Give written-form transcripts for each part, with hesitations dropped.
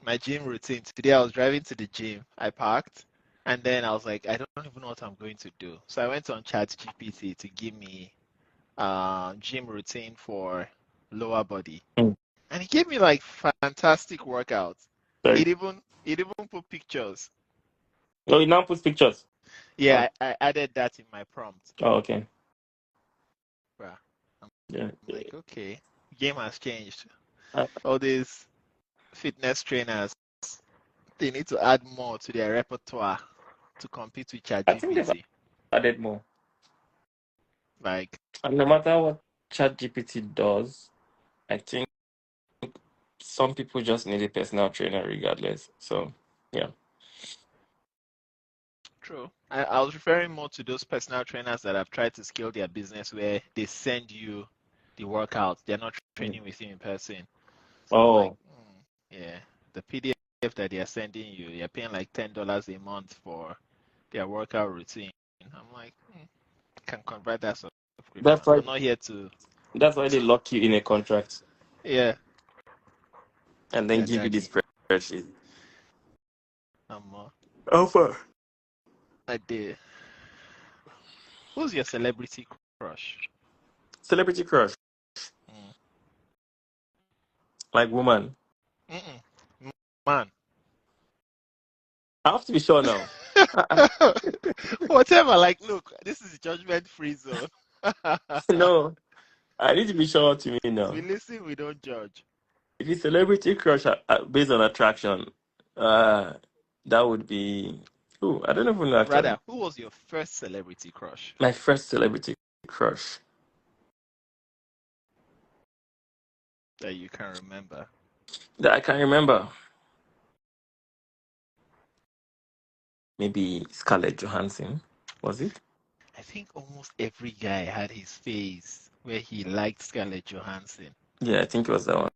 my gym routine. Today I was driving to the gym. I parked, and then I was like, I don't even know what I'm going to do. So I went on ChatGPT to give me gym routine for lower body, Mm. and he gave me like fantastic workouts. Sorry. It even put pictures. Oh, you now put pictures. Oh, Yeah, I added that in my prompt. oh, okay. Bruh. I'm Yeah. like, okay, game has changed. I, All these fitness trainers, they need to add more to their repertoire to compete with I think they've ChatGPT. added more. Like, And no matter what ChatGPT does, I think some people just need a personal trainer regardless. So, yeah. true. I was referring more to those personal trainers that have tried to scale their business where they send you the workout. They're not Mm. training with you in person. So I'm like, Oh, yeah, the PDF that they are sending you, you're paying like $10 a month for their workout routine. I'm like, can convert that subscription. that's why I'm not here to, that's why they lock you in a contract yeah, and then yeah, give you this daddy. spreadsheet. I'm Alpha. I did. Who's your celebrity crush? Celebrity crush. Mm. Like woman. Mm-mm. Man. I have to be sure now. Uh-uh. Whatever, like, look, this is judgment-free zone. No, I need to be sure to me now. We listen, we don't judge. If it's celebrity crush based on attraction, uh, that would be. Ooh, I don't even know actually. Rather, who was your first celebrity crush My first celebrity crush that you can remember? that I can remember. Maybe Scarlett Johansson. Was it? I think almost every guy had his phase where he liked Scarlett Johansson. Yeah, I think it was that one.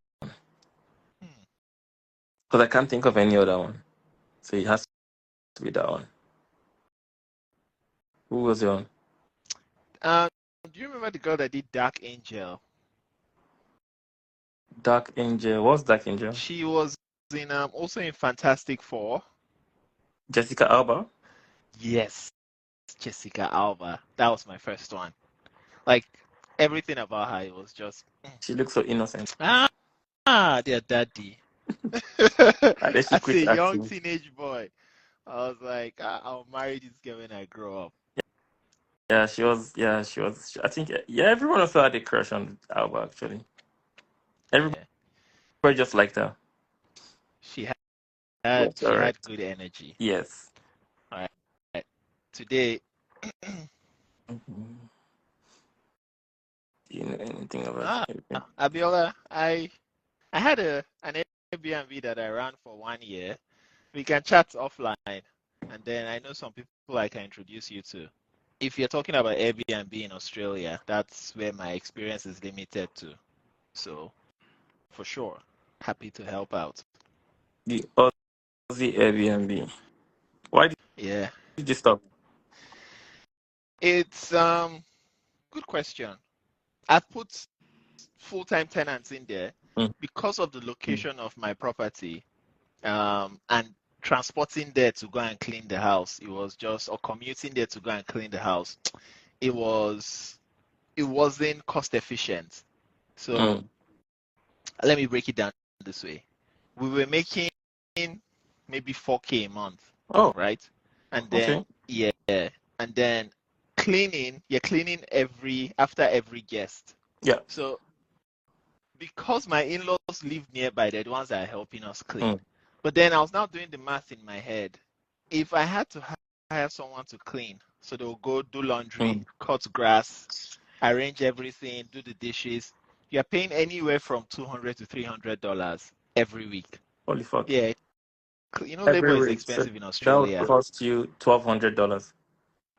Hmm. Because I can't think of any other one. So it has to be that one. Who was your one? Um, do you remember the girl that did Dark Angel? Dark Angel. What's Dark Angel? She was in also in Fantastic Four. Jessica Alba. Yes, Jessica Alba. That was my first one. Like everything about her, it was just She looks so innocent. their daddy. And then she As a quit young acting. teenage boy, I was like, I'll marry this girl when I grow up. Yeah, she was. Yeah, she was. I think. Yeah, everyone also had a crush on Alba. Actually, everybody Yeah, just liked her. she That's she had correct. good energy. Yes. All right. Today, Mhm. Do you know anything about everything? Abiola, I had an Airbnb that I ran for 1 year. We can chat offline, and then I know some people I can introduce you to. If you're talking about Airbnb in Australia, that's where my experience is limited to. So, for sure, happy to help out. The Aussie Airbnb. Why Yeah, did you stop? it's good question. I've put full-time tenants in there Mm. because of the location of my property, and transporting there to go and clean the house. It was just, or commuting there to go and clean the house. It wasn't cost efficient. So Mm. let me break it down this way. We were making maybe 4K a month, Oh, right? And then okay. yeah, and then you're cleaning after every guest. Yeah. So because my in-laws live nearby, they're the ones that are helping us clean. Mm. But then I was now doing the math in my head. If I had to hire someone to clean, so they'll go do laundry, Mm. cut grass, arrange everything, do the dishes, you're paying anywhere from $200 to $300 every week. Holy fuck. Yeah, labor Every is week. So expensive in that would Australia cost you $1,200.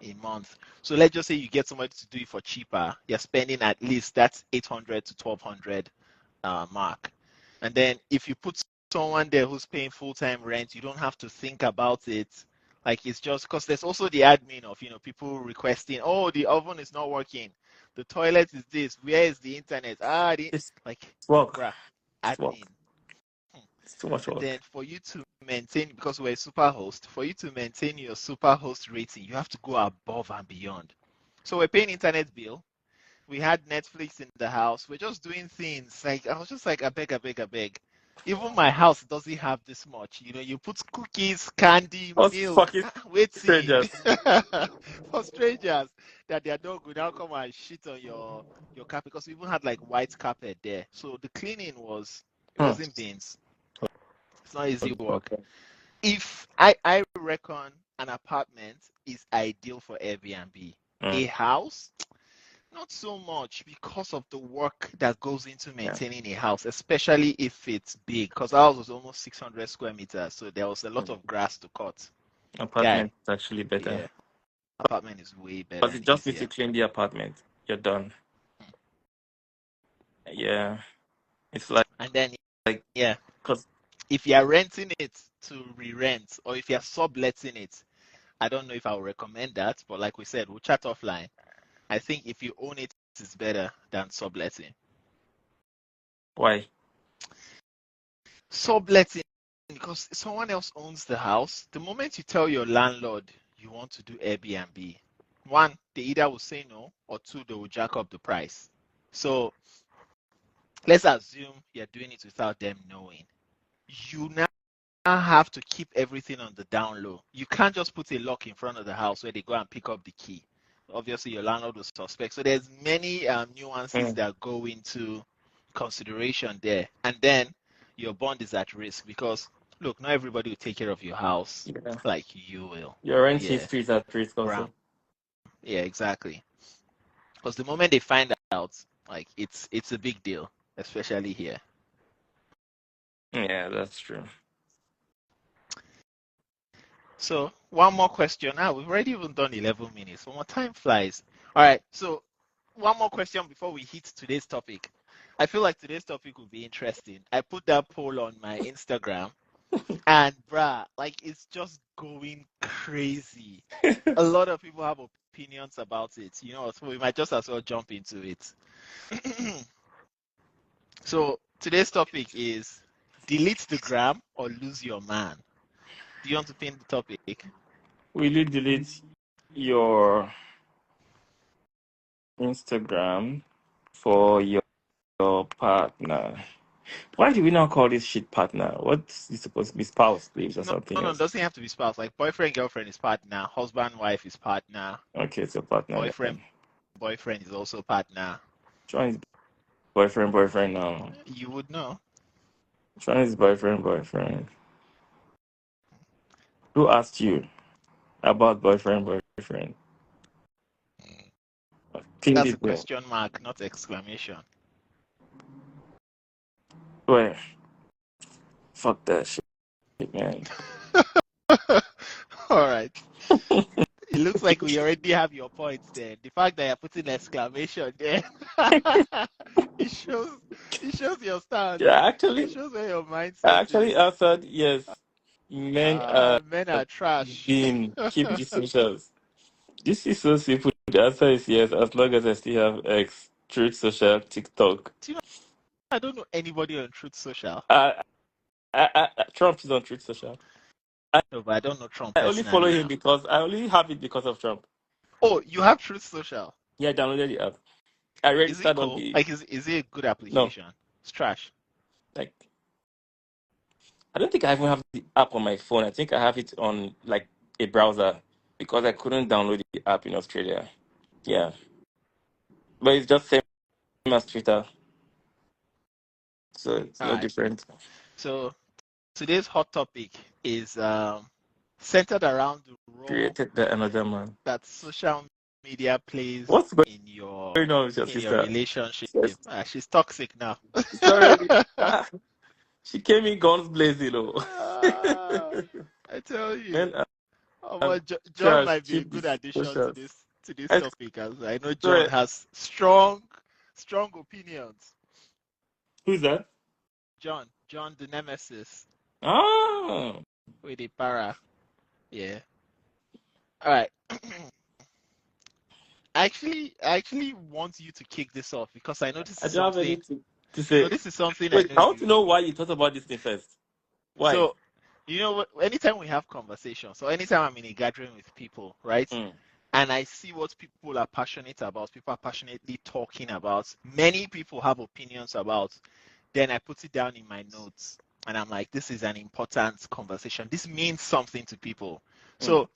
a month. So let's just say you get somebody to do it for cheaper. You're spending at least that's 800 to 1200 mark. And then if you put someone there who's paying full-time rent, you don't have to think about it. Like it's just because there's also the admin of people requesting, oh, the oven is not working, the toilet is this, where is the internet? It's Like, work. bruh, It's work. admin. It's too much And work. then for you to maintain, because we're a super host, for you to maintain your super host rating, you have to go above and beyond. So we're paying internet bill. We had Netflix in the house. We're just doing things. Like I was just like, I beg, I beg, I beg. Even my house doesn't have this much. You put cookies, candy, Us milk, fucking waiting strangers. for strangers that their dog will now come and shit on your carpet because we even had like white carpet there. So the cleaning it Hmm. wasn't beans. It's not easy work. Okay. If I reckon an apartment is ideal for Airbnb, Hmm. a house not so much because of the work that goes into Yeah. maintaining a house, especially if it's big. Because ours was almost 600 square meters, so there was a lot Hmm. of grass to cut. Guy, Apartment is actually better. yeah, apartment is way better Because you and just need to easier. clean the apartment. You're done. Yeah. It's And then, like, yeah, because if you're renting it to re-rent or if you're subletting it, I don't know if I would recommend that, but like we said, we'll chat offline. I think if you own it, it's better than subletting. why? Subletting because someone else owns the house. The moment you tell your landlord you want to do Airbnb, one, they either will say no, or two, they will jack up the price. So let's assume you're doing it without them knowing. You now have to keep everything on the down low. You can't just put a lock in front of the house where they go and pick up the key. Obviously, your landlord will suspect. So there's many nuances Hmm. that go into consideration there, and then your bond is at risk because look, not everybody will take care of your house Yeah. like you will. Your rent Yeah, history is at risk Bram. also. Yeah, exactly. Because the moment they find out, like it's a big deal, especially here. Yeah, that's true. So one more question. Ah, we've already even done 11 minutes. One more time flies. All right. So one more question before we hit today's topic. I feel like today's topic will be interesting. I put that poll on my Instagram, and bruh, like it's just going crazy. A lot of people have opinions about it. So we might just as well jump into it. So today's topic is delete the gram or lose your man. Do you want to pin the topic? Will you delete your Instagram for your partner? Why do we not call this shit partner? What's it supposed to be? Spouse, please, or No, something no, it else? doesn't have to be spouse. Like boyfriend, girlfriend is partner. Husband, wife is partner. Okay, it's a partner Boyfriend, then. boyfriend is also partner. Which one is boyfriend now? You would know. Which one is boyfriend? Who asked you about boyfriend? Pin That's a it there. question mark, not exclamation. Wait, fuck that shit, man. All right. It looks like we already have your points there. The fact that you're putting exclamation there, it shows it shows your stance. Yeah, It actually, shows where your I mindset actually is. answered yes. Men are Men are trash. being keep the socials. This is so simple. The answer is yes, as long as I still have X, Truth Social, TikTok. Do you know, I don't know anybody on Truth Social. I, Trump is on Truth Social. No, but I don't know Trump I only follow personally him now. because I only have it because of Trump. Oh, you have Truth Social. Yeah, I downloaded the app. I Is it registered on cool? the Like, is it a good no, application? It's trash. like I don't think I even have the app on my phone. I think I have it on like a browser because I couldn't download the app in Australia. Yeah, but it's just same as Twitter, so it's All no right. different. So today's hot topic is centered around the role Created by another man. that social media plays What's going in your on with your in your sister? relationship. Yes. She's toxic now. Sorry. She came in guns blazing, oh. Ah, I tell you, Men are John trash. might be a Keep good these addition to socials. this I topic, as I know John swear. has strong opinions. Who's that? John the nemesis Ah, with the para. Yeah. All right. I actually want you to kick this off because I know this I is don't have something. anything to No, say. this is something I Wait, know I want to you. know why you thought about this thing first. Why? So, anytime we have conversations, or anytime I'm in a gathering with people, right? Mm, And I see what people are passionate about, people are passionately talking about, many people have opinions about, then I put it down in my notes. And I'm like, this is an important conversation. This means something to people. mm, So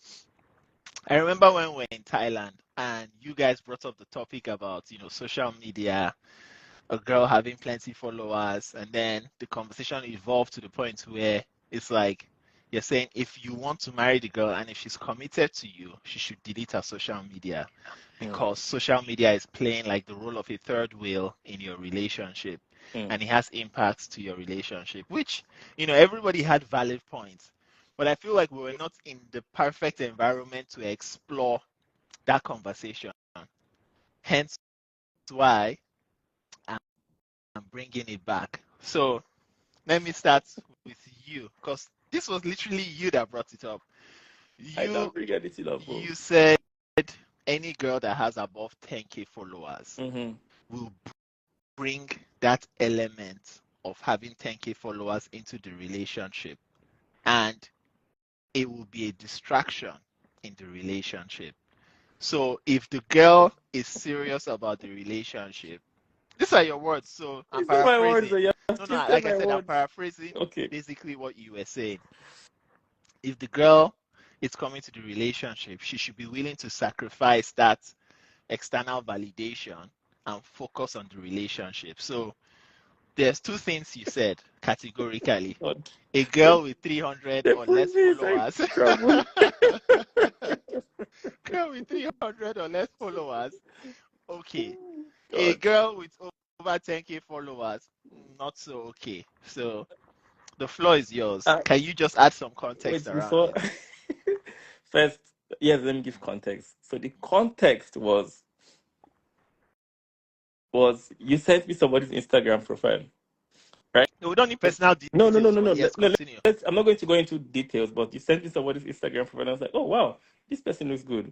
I remember when we were in Thailand and you guys brought up the topic about, social media, a girl having plenty followers, and then the conversation evolved to the point where it's like you're saying if you want to marry the girl and if she's committed to you, she should delete her social media mm, because social media is playing like the role of a third wheel in your relationship mm. and it has impacts to your relationship, which, everybody had valid points. But I feel like we were not in the perfect environment to explore that conversation. Hence why I'm bringing it back. So let me start with you because this was literally you that brought it up. I You don't bring anything up. you said any girl that has above 10k followers Mm-hmm. will bring that element of having 10k followers into the relationship and it will be a distraction in the relationship. So if the girl is serious about the relationship, these are your words, so I'm It's not my words, paraphrasing. but you have No, no, twisted like I my said, I'm words. paraphrasing Okay. basically what you were saying. If the girl is coming to the relationship, she should be willing to sacrifice that external validation and focus on the relationship. So there's two things you said categorically. God. A They, girl with 300 they or put less me inside followers. trouble. Girl with 300 or less followers. Okay. A God. girl with over 10k followers. Not so okay. So the floor is yours. Uh, Can you just add some context wait, around before. it? First, yes, let me give context. So the context was you sent me somebody's Instagram profile, right? No, we don't need personal No, no, no, details, no, but no. yes, continue. I'm not going to go into details, but you sent me somebody's Instagram profile. And I was like, oh wow, this person looks good.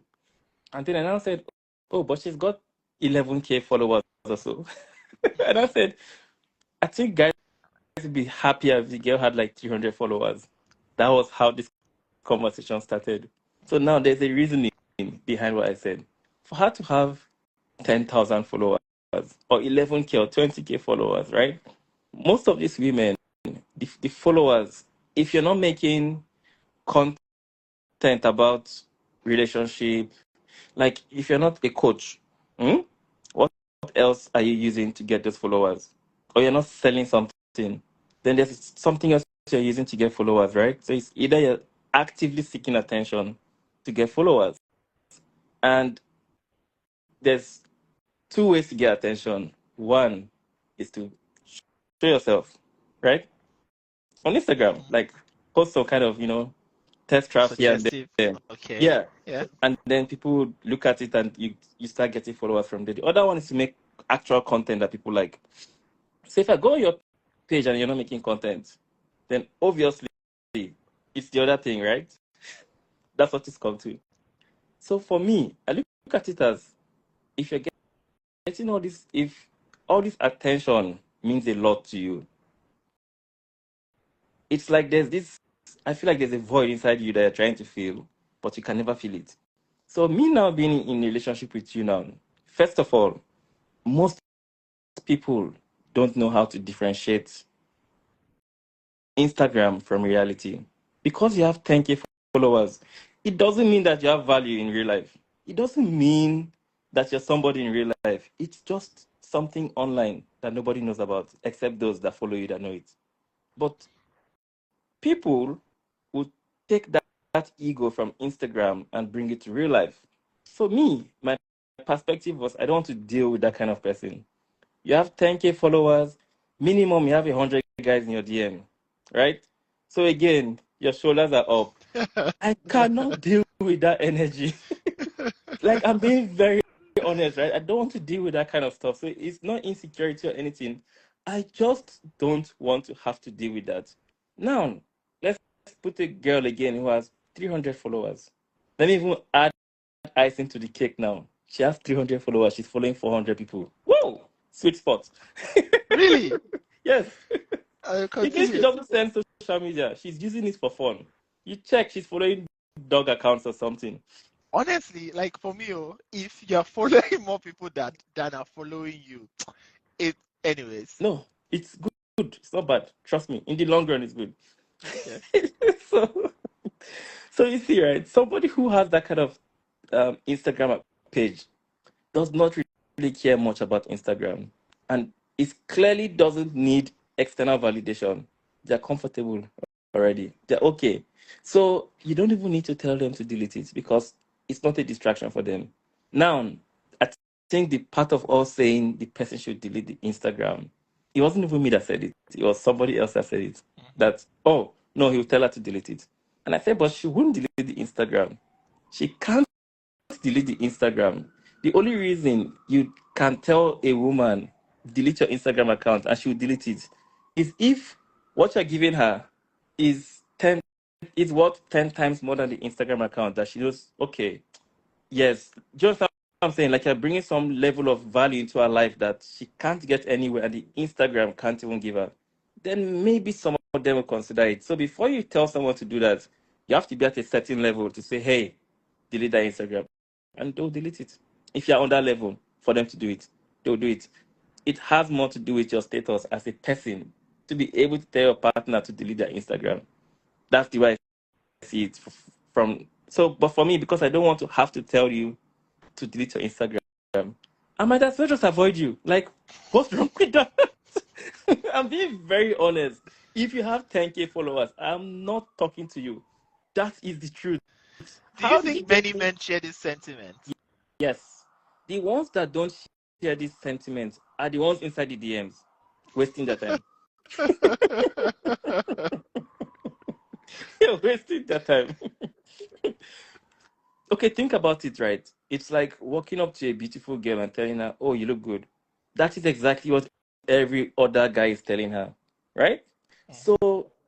And then I now said, oh, but she's got 11K followers or so. And I said, I think guys would be happier if the girl had like 300 followers. That was how this conversation started. So now there's a reasoning behind what I said. For her to have 10,000 followers or 11K or 20K followers, right? Most of these women, the followers, if you're not making content about relationship, like if you're not a coach, hmm, what else are you using to get those followers? Or you're not selling something, then there's something else you're using to get followers, right? So it's either you're actively seeking attention to get followers, and there's two ways to get attention. One is to show yourself, right? On Instagram, Mhm. like post some kind of, test traps here and Suggestive. there. Okay. Yeah. Yeah. And then people look at it and you start getting followers from there. The other one is to make actual content that people like. So if I go on your page and you're not making content, then obviously it's the other thing, right? That's what it's come to. So for me, I look at it as if you're getting all this, if all this attention means a lot to you, it's like there's this, I feel like there's a void inside you that you're trying to fill, but you can never feel it. So me now being in a relationship with you now, first of all, most people don't know how to differentiate Instagram from reality. Because you have 10K followers, it doesn't mean that you have value in real life. It doesn't mean that you're somebody in real life. It's just something online that nobody knows about, except those that follow you that know it. But people would take that ego from Instagram and bring it to real life. So me, my perspective was I don't want to deal with that kind of person. You have 10K followers, minimum you have 100 guys in your DM, right? So again, your shoulders are up. I cannot deal with that energy. Like I'm being very honest, right? I don't want to deal with that kind of stuff. So it's not insecurity or anything. I just don't want to have to deal with that. Now, let's put a girl again who has 300 followers. Let me even add icing to the cake now. She has 300 followers. She's following 400 people. Whoa! Sweet spot. Really? Yes. Again, she Continue. doesn't send social media. She's using it for fun. You check, she's following dog accounts or something. Honestly, like for me, if you're following more people than are following you, it anyways. No, it's good. It's not bad. Trust me. In the long run, it's good. Okay. so, so you see, right? Somebody who has that kind of Instagram page does not really care much about Instagram, and it clearly doesn't need external validation. They're comfortable already. They're okay. So you don't even need to tell them to delete it because it's not a distraction for them. Now, I think the part of us saying the person should delete the Instagram, it wasn't even me that said it. It was somebody else that said it. Mm-hmm. That, oh, no, he'll tell her to delete it. And I said, but she wouldn't delete the Instagram. She can't delete the Instagram. The only reason you can tell a woman delete your Instagram account and she will delete it is if what you're giving her is 10 is worth 10 times more than the Instagram account that she knows, okay, yes, just what I'm saying, like you're bringing some level of value into her life that she can't get anywhere and the Instagram can't even give her, then maybe some of them will consider it. So before you tell someone to do that, you have to be at a certain level to say, hey, delete that Instagram. And they'll delete it. If you're on that level for them to do it, they'll do it. It has more to do with your status as a person to be able to tell your partner to delete their Instagram. That's the way I see it from. So, but for me, because I don't want to have to tell you to delete your Instagram, I might as well just avoid you. Like, what's wrong with that? I'm being very honest. If you have 10K followers, I'm not talking to you. That is the truth. Do you How did you think get many me? men share this sentiment? Yes. The ones that don't share this sentiment are the ones inside the DMs, wasting their time. You're wasting their time. Okay, think about it, right? It's like walking up to a beautiful girl and telling her, oh, you look good. That is exactly what every other guy is telling her, right? So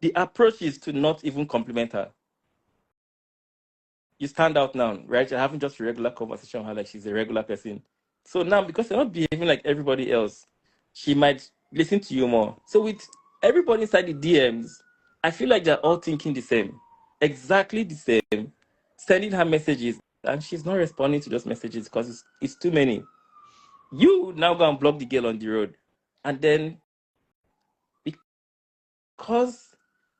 the approach is to not even compliment her. You stand out now, right? You're having just a regular conversation with her like she's a regular person. So now, because you're not behaving like everybody else, she might listen to you more. So with everybody inside the DMs, I feel like they're all thinking the same, exactly the same, sending her messages, and she's not responding to those messages because it's too many. You now go and block the girl on the road, and then because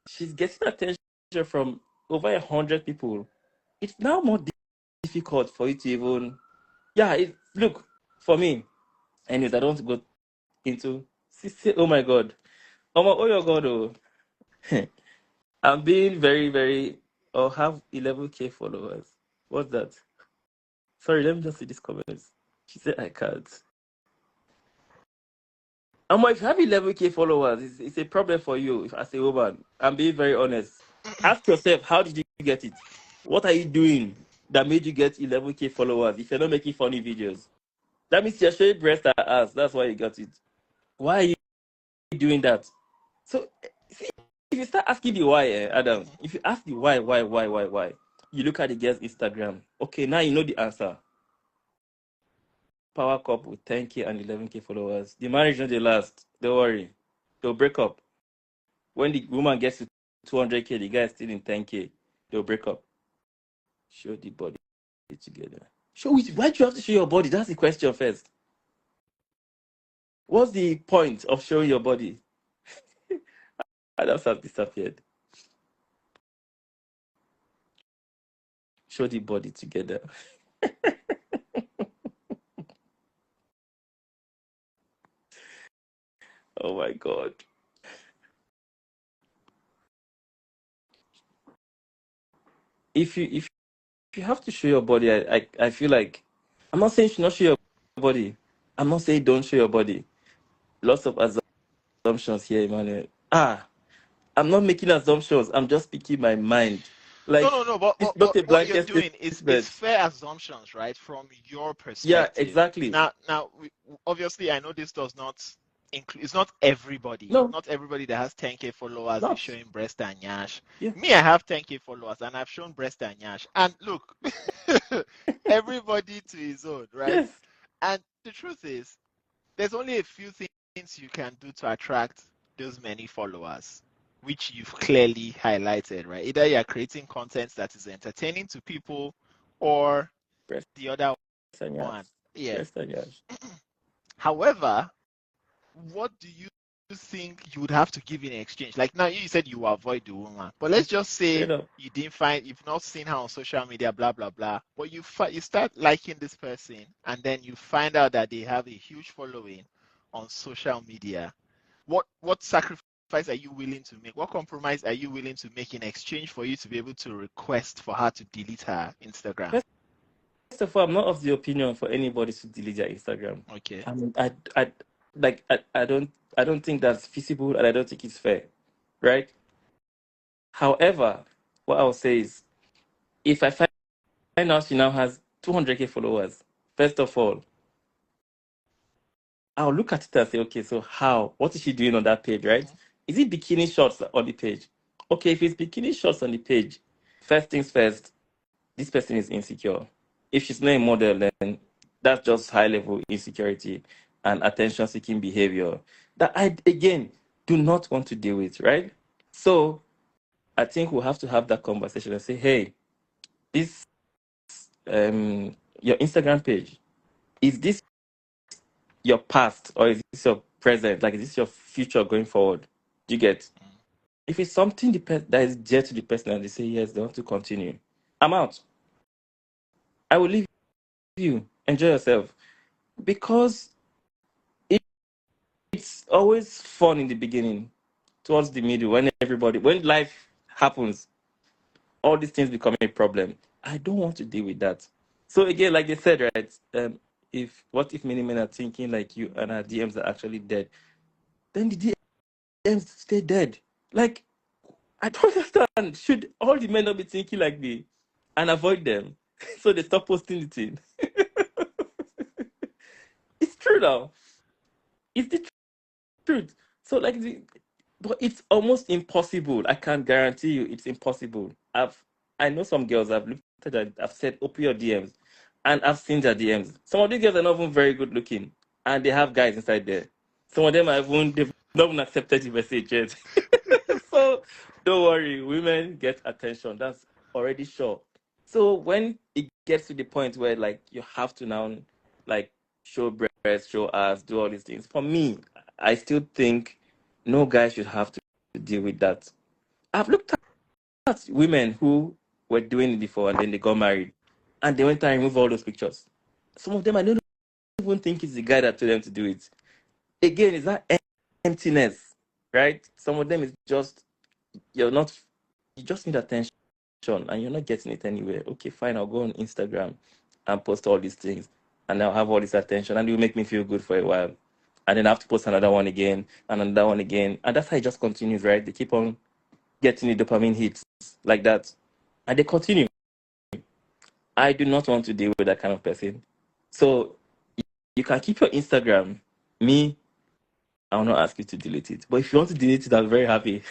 she's getting attention from over 100 people, it's now more difficult for you to even look for me. Anyways, I don't want to go into oh my god. Oh your god, oh. I'm being very, very have 11K followers. What's that? Sorry, let me just see these comments. She said I can't. If you have 11K followers, it's a problem for you as a woman. I'm being very honest. Ask yourself, how did you get it? What are you doing that made you get 11K followers if you're not making funny videos? That means you're showing breast and ass. That's why you got it. Why are you doing that? So, see, if you start asking the why, Adam, if you ask the why, you look at the girl's Instagram. Okay, now you know the answer. Power couple with 10K and 11K followers. The marriage not the last. Don't worry. They'll break up. When the woman gets to 200K, the guy is still in 10K. They'll break up. Show the body together. Show it. Why do you have to show your body? That's the question first. What's the point of showing your body? Adams has disappeared. Show the body together. Oh my god. If you have to show your body, I feel like I'm not saying you should not show your body. I'm not saying don't show your body. Lots of assumptions here, Emmanuel. I'm not making assumptions. I'm just speaking my mind. No, Like no, no. But, it's but not but a what you're blanket doing is statement. fair assumptions, right? From your Yeah, perspective. exactly. Now, obviously, I know this does not include. It's not everybody. No, Not everybody that has 10K it's followers is not. showing breast and yash. Yeah. Me, I have 10K followers, and I've shown breast and yash. And look, everybody to his own, right? Yes. And the truth is, there's only a few things you can do to attract those many followers. which you've clearly highlighted, right? Either you're creating content that is entertaining to people or Press the other and one. yes. Yeah. Press and yes. However, what do you think you would have to give in exchange? Like now, you said you avoid the woman, but let's just say Straight up. you've not seen her on social media, blah blah blah. But you start liking this person, and then you find out that they have a huge following on social media. What sacrifice are you willing to make? What compromise are you willing to make in exchange for you to be able to request for her to delete her Instagram? First of all, I'm not of the opinion for anybody to delete their Instagram. Okay. I mean, I don't think that's feasible, and I don't think it's fair, right? However, what I'll say is, if I find out she now has 200k followers, first of all, I'll look at it and say, okay, so how? What is she doing on that page, right? Mm-hmm. Is it bikini shots on the page? Okay, if it's bikini shots on the page, first things first, this person is insecure. If she's not a model, then that's just high level insecurity and attention seeking behavior that I, again, do not want to deal with, right? So I think we'll have to have that conversation and say, hey, this, your Instagram page, is this your past or is this your present? Like, is this your future going forward? Do you get? If it's something that is dear to the person and they say yes, they want to continue, I'm out. I will leave you. Enjoy yourself. Because it's always fun in the beginning, towards the middle, when life happens, all these things become a problem. I don't want to deal with that. So again, like they said, right? If what if many men are thinking like you and our DMs are actually dead, then the DMs stay dead. Like, I don't understand. Should all the men not be thinking like me and avoid them so they stop posting the thing? It's true now. It's the truth. So like but it's almost impossible. I can guarantee you it's impossible. I know some girls I've looked at that I've said open your DMs and I've seen their DMs. Some of these girls are not even very good looking and they have guys inside there. Some of them they've not even accepted the message yet. So don't worry, women get attention. That's already sure. So when it gets to the point where like you have to now like show breast, show ass, do all these things, for me, I still think no guy should have to deal with that. I've looked at women who were doing it before and then they got married and they went and removed all those pictures. Some of them I don't even think it's the guy that told them to do it. Again, it's that emptiness, right? Some of them is just you're not you just need attention and you're not getting it anywhere. Okay, fine, I'll go on Instagram and post all these things and I'll have all this attention and it will make me feel good for a while. And then I have to post another one again and another one again. And that's how it just continues, right? They keep on getting the dopamine hits like that. And they continue. I do not want to deal with that kind of person. So you can keep your Instagram. Me, I will not ask you to delete it. But if you want to delete it, I'm very happy.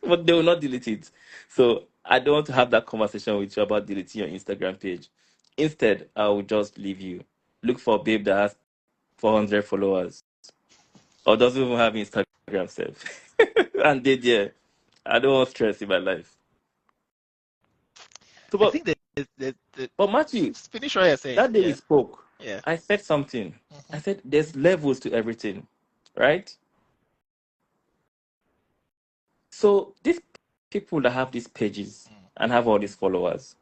But they will not delete it. So I don't want to have that conversation with you about deleting your Instagram page. Instead, I will just leave you. Look for a babe that has 400 followers or doesn't even have Instagram self. And they there. I don't want stress in my life. So, I think that but Matthew, finish what you're saying. that day we Yeah. spoke, Yeah. I said something. I Mm-hmm. said there's levels to everything, right? So these people that have these pages and have all these followers,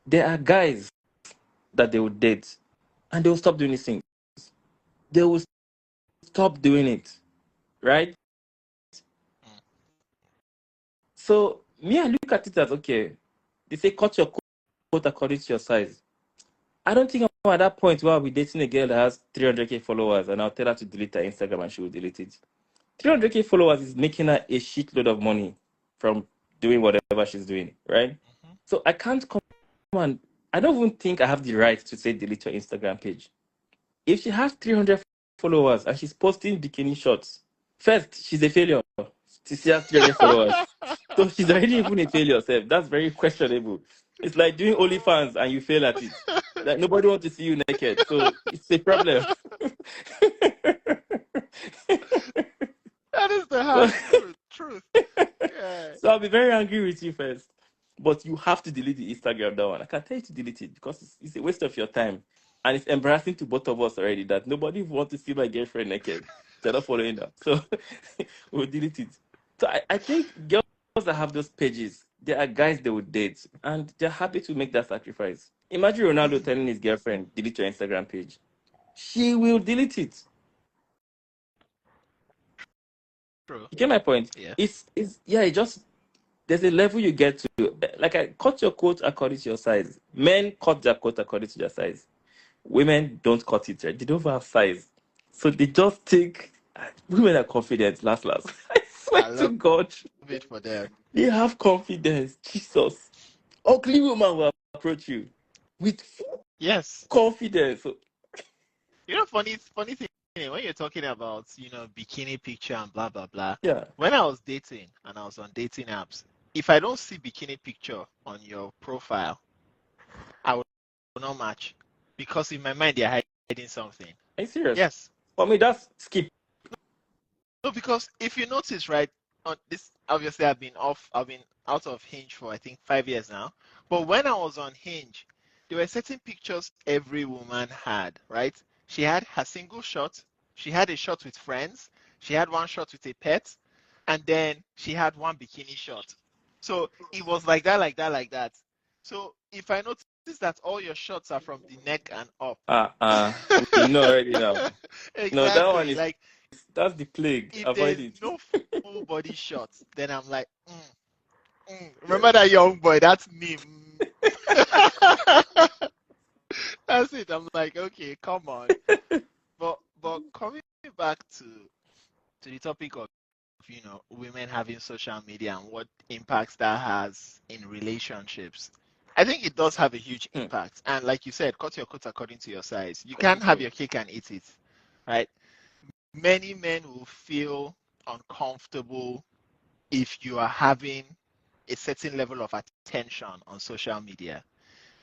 there are guys that they will date and they will stop doing these things. They will stop doing it, right? So me, I look at it as okay. They say cut your coat according to your size. I don't think I'm at that point where I'll be dating a girl that has 300k followers and I'll tell her to delete her Instagram and she will delete it. 300k followers is making her a shitload of money from doing whatever she's doing, right? Mm-hmm. So I can't come and I don't even think I have the right to say delete your Instagram page. If she has 300 followers and she's posting bikini shots, first, she's a failure. She has 300 followers. So she's already even a failure herself. That's very questionable. It's like doing OnlyFans and you fail at it. Like nobody wants to see you naked. So it's a problem. That is the So, Truth. Yeah. so I'll be very angry with you first. But you have to delete the Instagram, that one. I can tell you to delete it because it's a waste of your time. And it's embarrassing to both of us already that nobody wants to see my girlfriend naked. They're not following that. So we'll delete it. So I think girls that have those pages, there are guys they would date and they're happy to make that sacrifice. Imagine Ronaldo telling his girlfriend, delete your Instagram page. She will delete it. True. You get my point? Yeah. It's yeah, it just there's a level you get to. Like I cut your coat according to your size. Men cut their coat according to their size. Women don't cut it, right? They don't have size. So they just think women are confident, last. I swear I to love God. it for them. They have confidence. Jesus. Ugly woman will approach you with full Yes. confidence. So, Funny thing, when you're talking about, bikini picture and blah blah blah. yeah. When I was dating and I was on dating apps, if I don't see bikini picture on your profile, I will not match because in my mind they're hiding something. Are you serious? Yes. For me, that's skip. No, because if you notice, right, on this, obviously I've been out of Hinge for I think 5 years now. But when I was on Hinge, there were certain pictures every woman had, right? She had her single shot, she had a shot with friends, she had one shot with a pet, and then she had one bikini shot. So it was like that, like that, like that. So if I notice that all your shots are from the neck and up, We know already now. No, that one exactly, is like that's the plague. if Avoid there's it. no full body shot, then I'm like, remember that young boy? That's me. That's it. I'm like, okay, come on. But coming back to the topic of women having social media and what impacts that has in relationships. I think it does have a huge Hmm, impact. And like you said, cut your coat according to your size. You very can't have true. your cake and eat it, right? Many men will feel uncomfortable if you are having a certain level of attention on social media.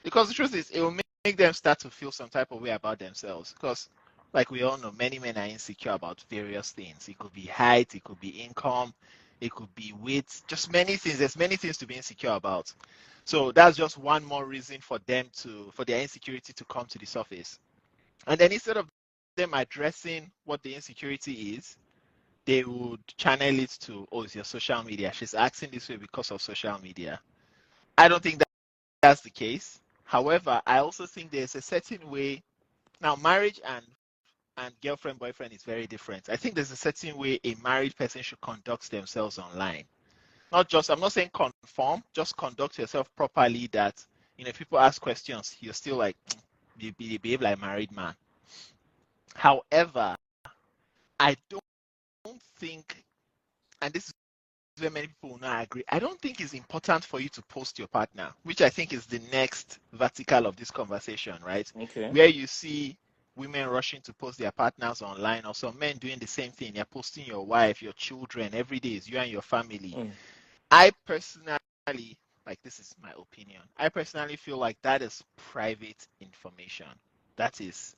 Because the truth is, it will make them start to feel some type of way about themselves. Because, like we all know, many men are insecure about various things. It could be height, it could be income, it could be weight, just many things. There's many things to be insecure about. So that's just one more reason for for their insecurity to come to the surface. And then instead of them addressing what the insecurity is, they would channel it to, oh, it's your social media. She's acting this way because of social media. I don't think that's the case. However, I also think there's a certain way. Now, marriage and girlfriend boyfriend is very different. I think there's a certain way a married person should conduct themselves online. Not just, I'm not saying conform, just conduct yourself properly. That if people ask questions, you're still like you behave like a married man. However, I don't think, and this is where many people will not agree. I don't think it's important for you to post your partner, which I think is the next vertical of this conversation, right? Okay. Where you see women rushing to post their partners online, or some men doing the same thing. You're posting your wife, your children, every day is you and your family. Mm. I personally, like, this is my opinion, I personally feel like that is private information. That is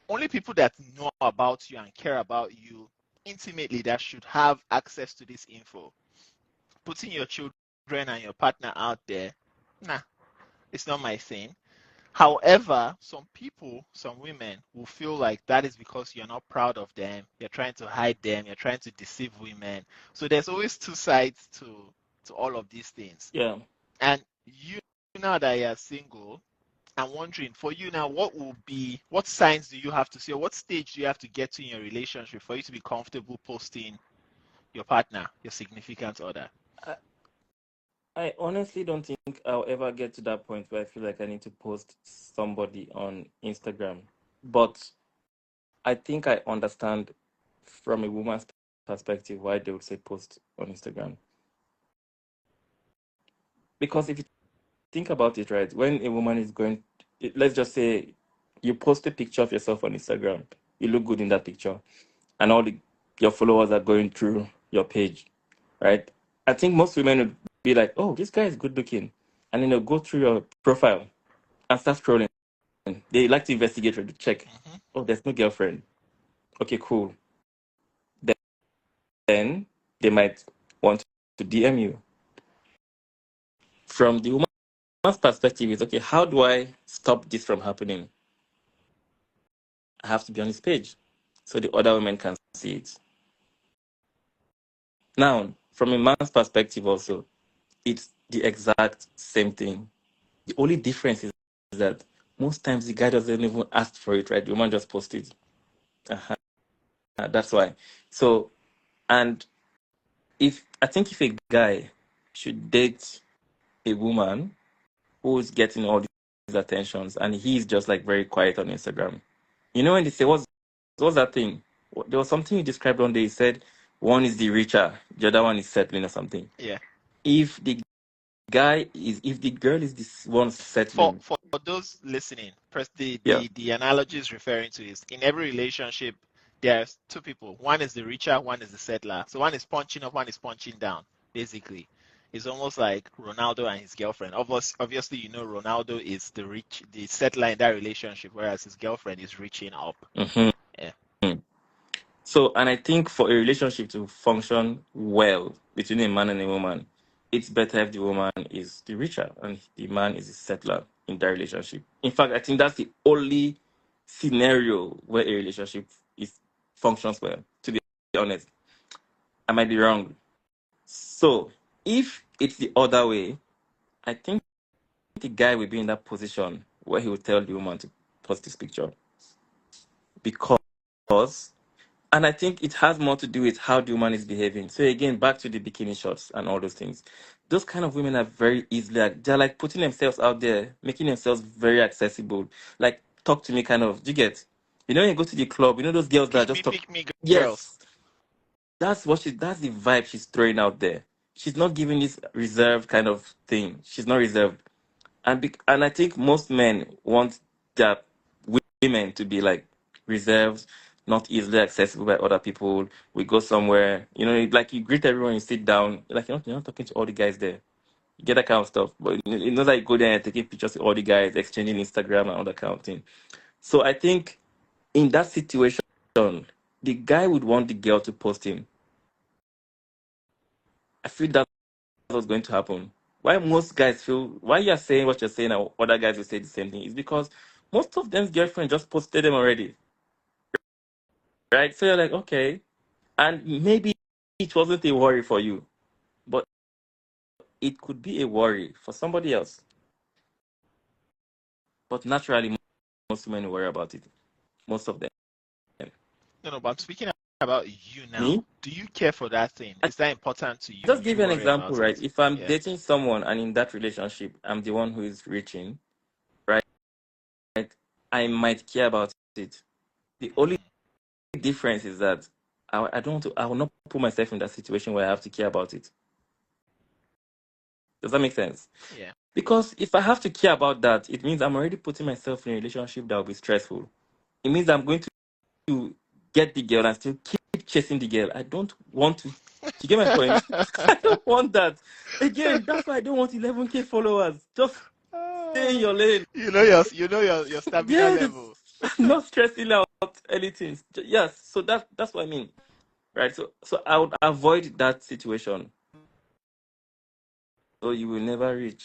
only people that know about you and care about you intimately that should have access to this info. Putting your children and your partner out there, nah, it's not my thing. However, some people, some women will feel like that is because you're not proud of them, you're trying to hide them, you're trying to deceive women. So there's always two sides to all of these things. Yeah. And you, now that you're single, I'm wondering for you now, what signs do you have to see, or what stage do you have to get to in your relationship for you to be comfortable posting your partner, your significant other? I, I honestly don't think I'll ever get to that point where I feel like I need to post somebody on Instagram. But I think I understand from a woman's perspective why they would say post on Instagram. Because if you think about it, right, when a woman is let's just say you post a picture of yourself on Instagram, you look good in that picture, and your followers are going through your page, right? I think most women would be like, oh, this guy is good looking. And then they'll go through your profile and start scrolling. They like to investigate or to check. Mm-hmm. Oh, there's no girlfriend. Okay, cool. Then they might want to DM you. From the woman's perspective, is okay, how do I stop this from happening? I have to be on his page so the other women can see it. Now, from a man's perspective, also, it's the exact same thing. The only difference is that most times the guy doesn't even ask for it, right? The woman just posts it. Uh-huh. That's why. So, and if I think if a guy should date a woman who's getting all these attentions and he's just like very quiet on Instagram, you know, when they say, what's that thing? There was something you described one day. He said one is the richer, the other one is settling or something. Yeah. If the if the girl is this one settling, For those listening, press yeah. the analogy is referring to is in every relationship there's two people. One is the richer, one is the settler. So one is punching up, one is punching down. Basically, it's almost like Ronaldo and his girlfriend. Obviously, you know Ronaldo is the settler in that relationship, whereas his girlfriend is reaching up. Mm-hmm. Yeah. So, and I think for a relationship to function well between a man and a woman, it's better if the woman is the richer and the man is the settler in that relationship. In fact, I think that's the only scenario where a relationship is functions well. To be honest, I might be wrong. So, if it's the other way, I think the guy will be in that position where he will tell the woman to post this picture because. And I think it has more to do with how the woman is behaving. So again, back to the bikini shots and all those things. Those kind of women are very easily, they're like putting themselves out there, making themselves very accessible. Like, talk to me kind of, do you get? You know, when you go to the club, you know those girls that just talk. Pick me, girls. Yes, that's the vibe she's throwing out there. She's not giving this reserved kind of thing. She's not reserved. And I think most men want their women to be like reserved, not easily accessible by other people. We go somewhere, you know, like you greet everyone, you sit down, like you're not talking to all the guys there. You get that kind of stuff. But you know that you go there and taking pictures with all the guys, exchanging Instagram and all that kind of thing. So I think in that situation, the guy would want the girl to post him. I feel that's what's going to happen. Why most guys feel why you're saying what you're saying and other guys will say the same thing is because most of them's girlfriend just posted them already. Right? So you're like, okay. And maybe it wasn't a worry for you, but it could be a worry for somebody else. But naturally, most women worry about it. Most of them. No, but I'm speaking about you now. Me? Do you care for that thing? I Is that important to you? just Do give you you an worry example, about right? it? If I'm Yeah. dating someone and in that relationship, I'm the one who is reaching, right? I might care about it. The only Mm, difference is that I don't want to, I will not put myself in that situation where I have to care about it. Does that make sense? yeah. Because if I have to care about that, it means I'm already putting myself in a relationship that will be stressful. It means I'm going to get the girl and still keep chasing the girl. I don't want to. Do you get my point? I don't want that. Again, that's why I don't want 11K followers. Just stay in Ah, your lane. your stamina Yes, level. I'm not stressing out anything. Yes, so that's what I mean, right? So I would avoid that situation. So you will never reach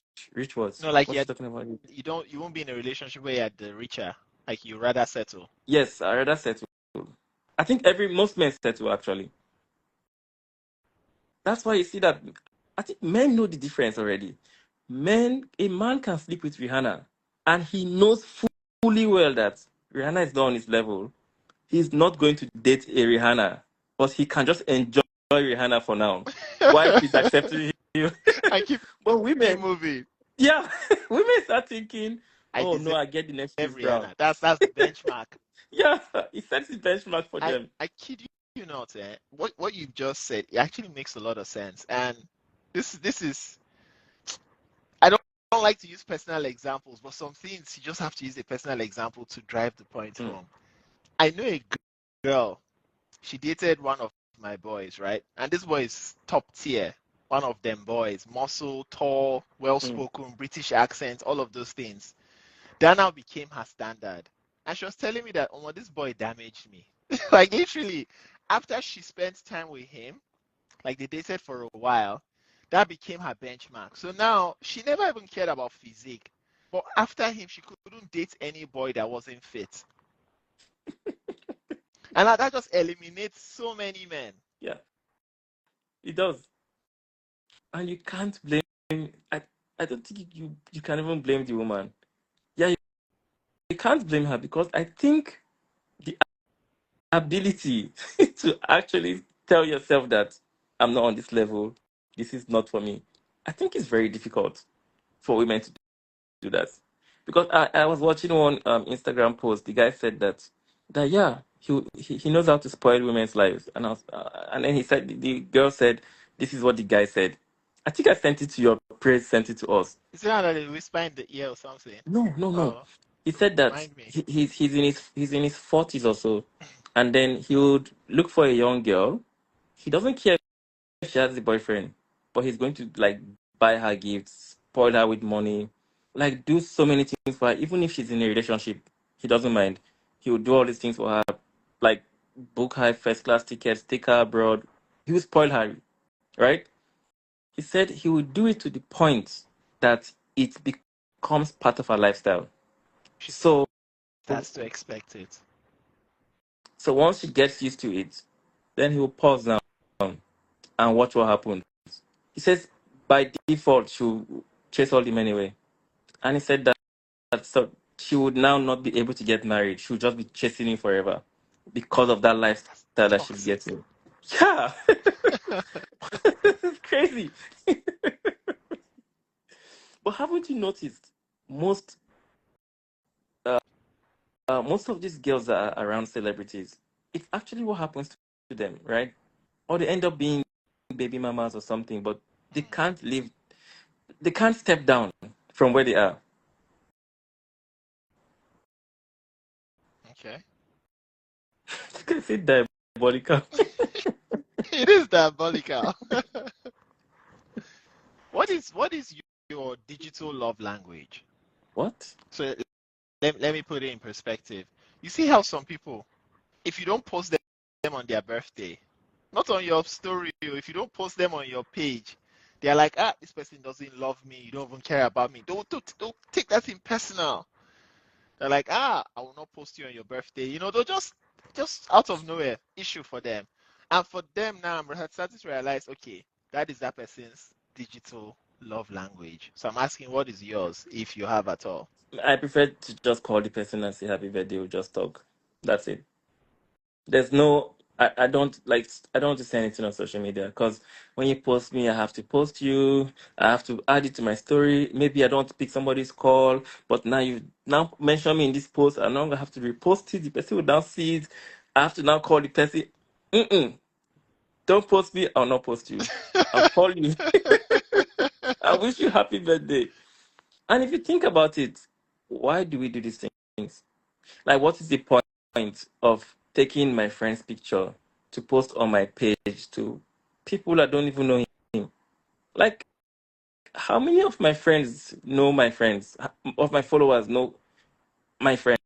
what? No, like What you talking about? you won't be in a relationship where you're the richer. Like you rather settle. Yes, I rather settle. I think every most men settle actually. That's why you see that I think men know the difference already. A man can sleep with Rihanna, and he knows fully well that Rihanna is not on his level. He's not going to date a Rihanna, but he can just enjoy Rihanna for now, while she's accepting him. I keep But women, moving. yeah, women start thinking, I "Oh no, deserve I get the next Chris Brown." Rihanna. That's the benchmark. Yeah, he sets the benchmark for them. I kid you not, eh? What you've just said, it actually makes a lot of sense. And this is I don't like to use personal examples, but some things you just have to use a personal example to drive the point Mm, home. I know a girl, she dated one of my boys, right? And this boy is top tier. One of them boys, muscle, tall, well mm. spoken, British accent, all of those things. That now became her standard. And she was telling me that, oh, this boy damaged me. Like literally, after she spent time with him, Like they dated for a while. That became her benchmark. So now she never even cared about physique. But after him, she couldn't date any boy that wasn't fit. And that just eliminates so many men. Yeah, it does. And you can't blame. I I don't think you can even blame the woman. Yeah, you can't blame her because I think the ability to actually tell yourself that I'm not on this level, this is not for me. I think it's very difficult for women to do that. Because I was watching one Instagram post. The guy said that yeah, he knows how to spoil women's lives, and then he said the girl said this is what the guy said. I think I sent it to your praise, sent it to us. Is it not that they whisper in the ear or something? No, no, no. Oh, He said that remind me. he's in his 40s or so, and then he would look for a young girl. He doesn't care if she has a boyfriend, but he's going to like buy her gifts, spoil her with money, like do so many things for her. Even if she's in a relationship, he doesn't mind. He will do all these things for her, like book her first class tickets, take her abroad. He will spoil her, right? He said he would do it to the point that it becomes part of her lifestyle. She So, starts to expect it. so once she gets used to it, then he will pause down and watch what happens. He says by default she'll chase all the men away, and he said that so she would now not be able to get married. She would just be chasing him forever because of that lifestyle That's that she's toxic. getting. Yeah, it's crazy. But haven't you noticed most most of these girls that are around celebrities, it's actually what happens to them, right? Or they end up being baby mamas or something, but they Mm, can't live, they can't step down from where they are. okay. You can say diabolical. It is diabolical. What is your digital love language? What? So let me put it in perspective. You see how some people, if you don't post them on their birthday, not on your story, if you don't post them on your page, they're like, ah, this person doesn't love me. You don't even care about me. Don't take that in personal. They're like, ah, I will not post you on your birthday. They'll just out of nowhere issue for them. And for them now, I'm starting to realize, okay, that is that person's digital love language. So I'm asking, what is yours, if you have at all? I prefer to just call the person and say happy birthday. We'll just talk. That's it. There's no. I don't want to say anything on social media because when you post me, I have to post you. I have to add it to my story. Maybe I don't want to pick somebody's call, but now you now mention me in this post. I'm not gonna have to repost it. The person will now see it. I have to now call the person. Mm-mm. Don't post me. I'll not post you. I'll call you. I wish you happy birthday. And if you think about it, why do we do these things? Like, what is the point of taking my friend's picture to post on my page to people that don't even know him? Like, how many of my friends know my friends? Of my followers know my friends?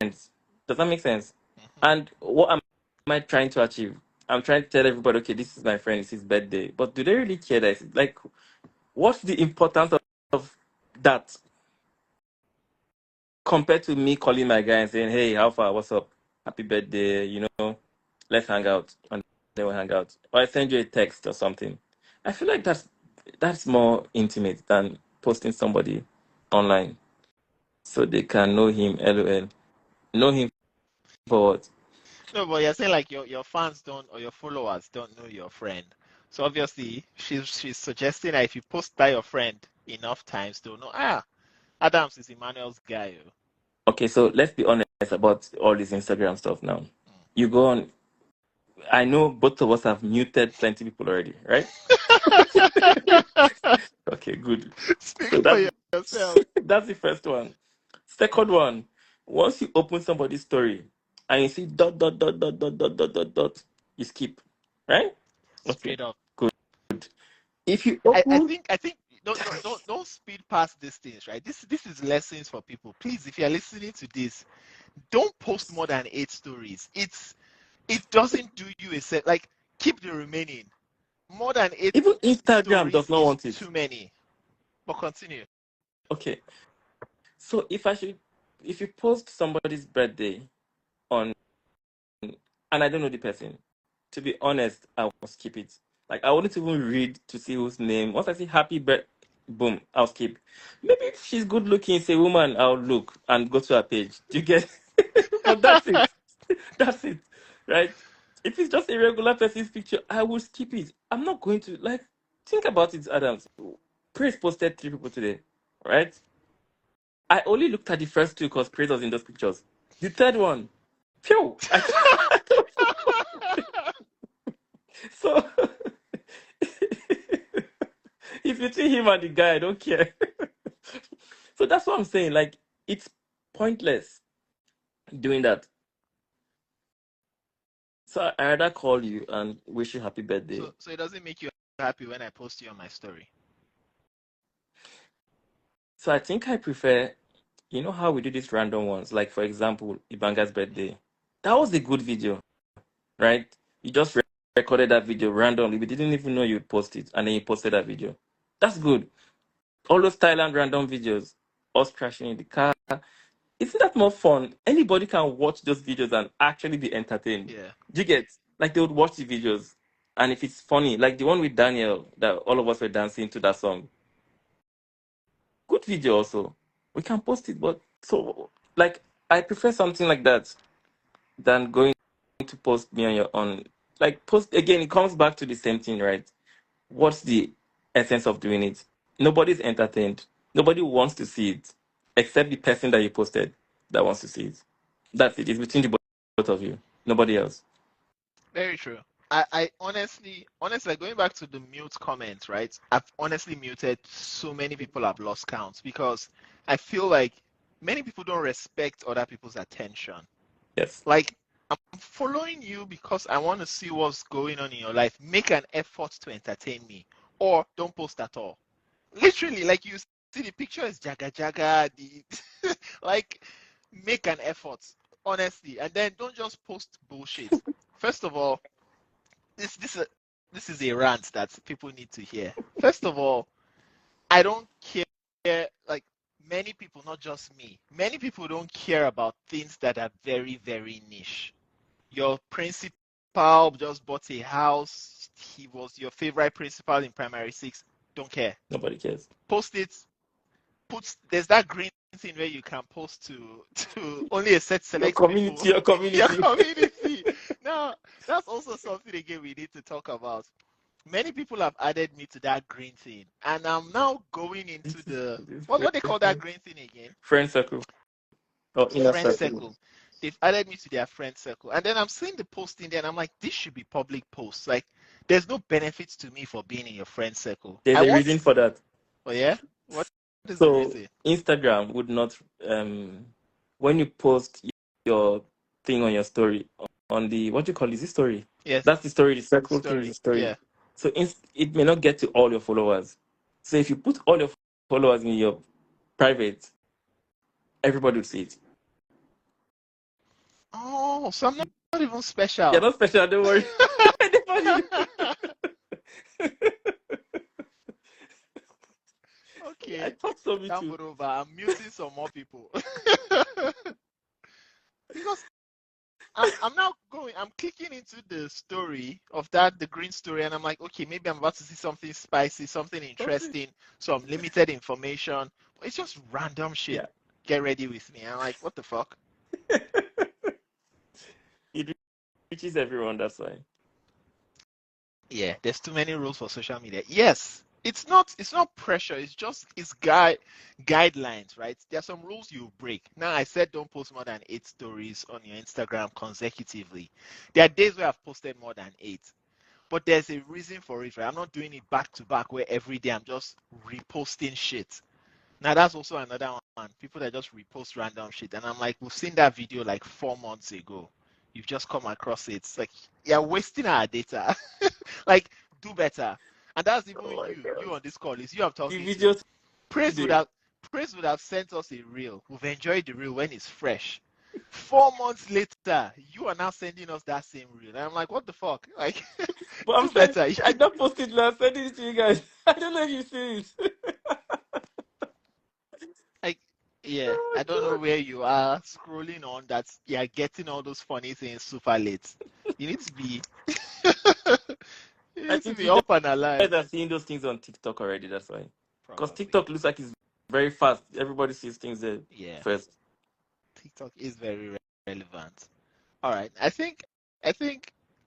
Does that make sense? Mhm. And what am I trying to achieve? I'm trying to tell everybody, okay, this is my friend, it's his birthday. But do they really care that like, what's the importance of that compared to me calling my guy and saying, "Hey, how far? What's up? Happy birthday! Let's hang out." And then we hang out, or I send you a text or something. I feel like that's more intimate than posting somebody online so they can know him. LOL. Know him for what? No, but you're saying like your fans don't, or your followers don't know your friend. So obviously she's suggesting that if you post by your friend enough times, they'll know, ah, Adams is Emmanuel's guy. Oh. Okay, so let's be honest about all this Instagram stuff now. You go on. I know both of us have muted plenty people already, right? Okay, good. Speak So for that's yourself. that's the first one. Second one, once you open somebody's story and you see dot dot dot dot dot dot dot dot dot, you skip, right? Okay, Straight up. good. If you I open, think I think don't speed past these things, right? This is lessons for people. Please, if you're listening to this, don't post more than 8 stories. It doesn't do you a set. Like, keep the remaining. more than 8 Even Instagram does stories not is want it. too many. But continue. Okay. So if you post somebody's birthday on, and I don't know the person, to be honest, I will skip it. Like I wouldn't even read to see whose name. Once I see happy birthday, boom, I'll skip. Maybe if she's good looking, it's a woman, I'll look and go to her page. Do you get? But that's it. That's it. Right? If it's just a regular person's picture, I will skip it. I'm not going to like think about it, Adams. Praise posted 3 people today, right? I only looked at the first two because Praise was in those pictures. The third one, phew, I don't know. So if you see him and the guy, I don't care. So that's what I'm saying. Like, it's pointless doing that. So I rather call you and wish you happy birthday. So it doesn't make you happy when I post you on my story. So I think I prefer, you know how we do these random ones? Like, for example, Ibanga's birthday. That was a good video, right? You just recorded that video randomly. We didn't even know you'd post it, and then you posted that video. That's good. All those Thailand random videos, us crashing in the car. Isn't that more fun? Anybody can watch those videos and actually be entertained. Yeah. Do you get? Like, they would watch the videos, and if it's funny, like the one with Daniel, that all of us were dancing to that song. Good video also. We can post it, but so, like, I prefer something like that than going to post me on your own. Like, post again, it comes back to the same thing, right? What's the essence of doing it? Nobody's entertained. Nobody wants to see it, except the person that you posted that wants to see it. That's it. It's between the both of you. Nobody else. Very true. I honestly, going back to the mute comments, right? I've honestly muted so many people I've lost count because I feel like many people don't respect other people's attention. Yes. Like, I'm following you because I want to see what's going on in your life. Make an effort to entertain me, or don't post at all. Literally, like you see, the picture is jaga jaga. Like, make an effort, honestly, and then don't just post bullshit. First of all, this this is this is a rant that people need to hear. First of all, I don't care. Like, many people, not just me, many people don't care about things that are very, very niche. Your principal just bought a house. He was your favorite principal in primary six. Don't care. Nobody cares. Post it. There's that green thing where you can post to only a Your select people. community, your Your community. community. Now, that's also something again we need to talk about. Many people have added me to that green thing, and I'm now going into the This what they call that friend green thing again? friend circle or inner Friend circle. circle. They've added me to their friend circle, and then I'm seeing the posting there, and I'm like, this should be public posts. Like, there's no benefits to me for being in your friend circle. There's I a want. reason for that. Oh yeah, what is the So reason? Instagram would not when you post your thing on your story on the what you call is this story? Yes, That's the story. The circle thing is the story. story. Yeah. So it may not get to all your followers. So if you put all your followers in your private, everybody will see it. Oh, so I'm not even You're special. not special. Don't worry. Anybody. I Okay, thought so. Me down too. for over. I'm muting some more people because I'm now going. I'm clicking into the story of the green story, and I'm like, okay, maybe I'm about to see something spicy, something Something. interesting, some limited information. It's just random shit. Yeah. Get ready with me. I'm like, what the fuck? It reaches everyone. That's why. Yeah, there's too many rules for social media. Yes, it's not pressure, it's guidelines, right? There are some rules you break. Now, I said don't post more than 8 stories on your Instagram consecutively. There are days where I've posted more than 8, but there's a reason for it, right? I'm not doing it back to back where every day I'm just reposting shit. Now, that's also another one. People that just repost random shit. And I'm like, we've seen that video like 4 months ago. You've just come across it. It's like, you're wasting our data. Like, do better. And that's even Oh my you god. on this call. Is you I'm The talking to. video Praise would today. have Praise would have sent us a reel. We've enjoyed the reel when it's fresh. 4 months later, you are now sending us that same reel. And I'm like, what the fuck? Like, But I'm do saying better. I not posted it now. I'm sending it to you guys. I don't know if you see it. Like, yeah, Oh I don't know God. where you are scrolling on that. You're getting all those funny things super late. You need to be, you I need to think be you up and guys alive. are seeing those things on TikTok already. That's why. Because Probably. TikTok looks like it's very fast. Everybody sees things there Yeah, first. TikTok is very relevant. All right. I think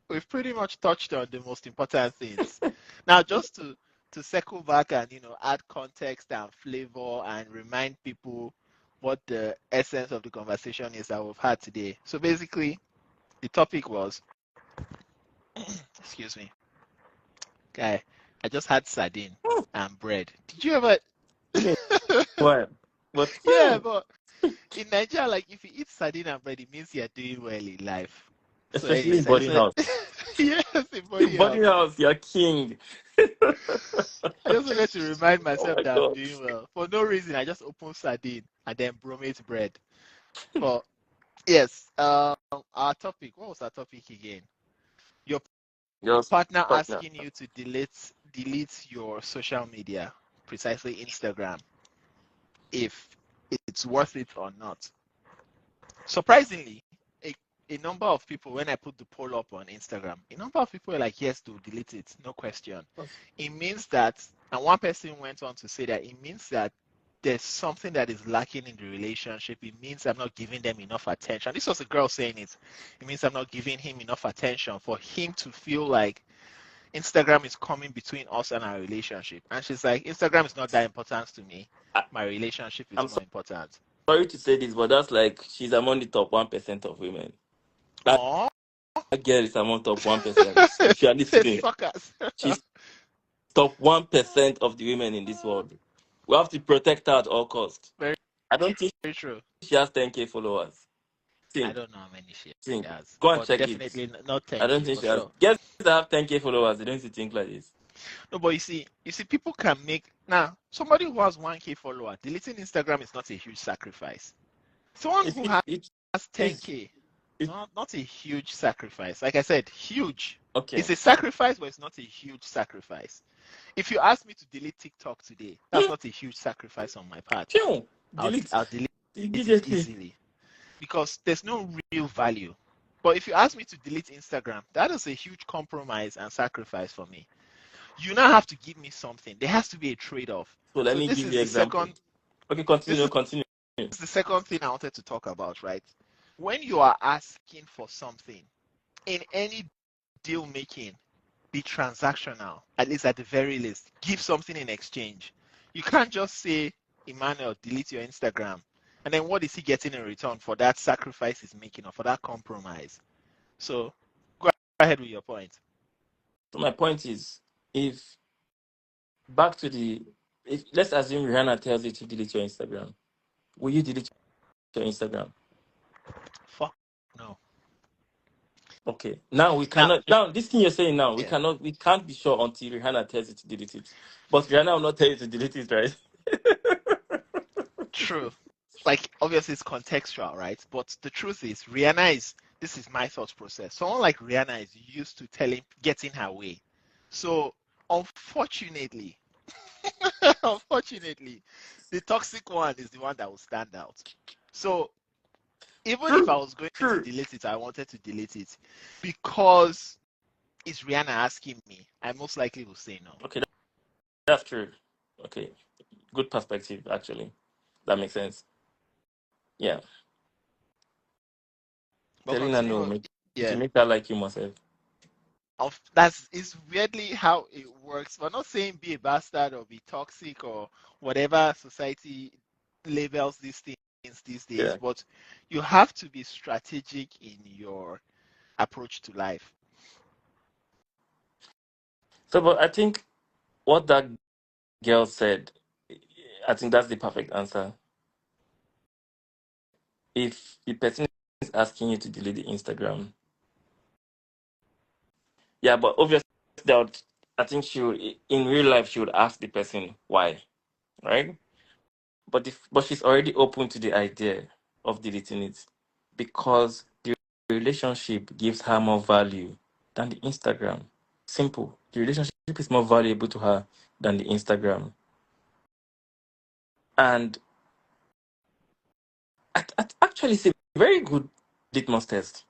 we've pretty much touched on the most important things. Now, just to circle back and add context and flavor and remind people what the essence of the conversation is that we've had today. So basically, the topic was, excuse me, guy, I just had sardine and bread. Did you ever? Why? But Yeah, but in Nigeria, like if you eat sardine and bread, it means you're doing well in life. So, especially in anyways, I just boarding said, house. yes, in In body boarding house. house, you're king. I just wanted to remind Oh myself my that I'm god. doing well. For no reason, I just opened sardine and then bromate bread. But yes, our topic. What was our topic again? Your Your partner partner. asking you to delete your social media, precisely Instagram, if it's worth it or not. Surprisingly, a, a number of people, when I put the poll up on Instagram, a number of people were like, yes, to delete it, no question. It means that, and one person went on to say that it means that there's something that is lacking in the relationship. It means I'm not giving them enough attention. This was a girl saying it. It means I'm not giving him enough attention for him to feel like Instagram is coming between us and our relationship. And she's like, Instagram is not that important to me. I, My relationship is I'm more important. sorry to say this, but that's like she's among the top 1% of women. That Oh, girl is among top 1%. If you are the listening, suckers. she's top 1% of the women in this world. We have to protect her at all costs. Very, I don't think very true. she has 10k followers. I Think, don't know how many she think. has, Go and but check it. definitely not I don't 10K think for she has. sure. Girls that have 10k followers, they don't need to think like this. No, but you see, people can make now somebody who has 1K follower deleting Instagram is not a huge sacrifice. Someone It, who it, has it, it's, 10K, it, not a huge sacrifice. Like I said, huge. okay. It's a sacrifice, but it's not a huge sacrifice. If you ask me to delete TikTok today, that's Hmm, not a huge sacrifice on my part. phew, I'll delete. I'll delete it Immediately. easily because there's no real value. But if you ask me to delete Instagram, that is a huge compromise and sacrifice for me. You now have to give me something. There has to be a trade-off. So let So me this give is you the example. second Okay, this continue, is continue. the second thing I wanted to talk about, right? When you are asking for something in any deal making, be transactional, at least at the very least. Give something in exchange. You can't just say, Emmanuel, delete your Instagram. And then what is he getting in return for that sacrifice he's making or for that compromise? So go ahead with your point. So my point is, if back to the, if let's assume Rihanna tells you to delete your Instagram, will you delete your Instagram? Fuck no. Okay. Now we Now, cannot. Now this thing you're saying now, we yeah, cannot. We can't be sure until Rihanna tells you to delete it. But Rihanna will not tell you to delete it, right? true. Like obviously it's contextual, right? But the truth is, this is my thought process. Someone like Rihanna is used to getting her way. So unfortunately, unfortunately, the toxic one is the one that will stand out. So even if I True. was going to True. delete it, I wanted to delete it because it's Rihanna asking me. I most likely will say no. Okay, that's true. Okay, good perspective. Actually, that makes sense. Yeah, But telling her continue. no, make to Yeah, make her like you myself. that's is weirdly how it works. We're not saying be a bastard or be toxic or whatever society labels these things these days, Yeah. but you have to be strategic in your approach to life. So, but I think what that girl said, I think that's the perfect answer. If the person is asking you to delete the Instagram, yeah, but obviously, that would, I think she would, in real life, she would ask the person why, right? But she's already open to the idea of deleting it. because the relationship gives her more value than the Instagram. Simple. The relationship is more valuable to her than the Instagram. And actually, it's a very good litmus test,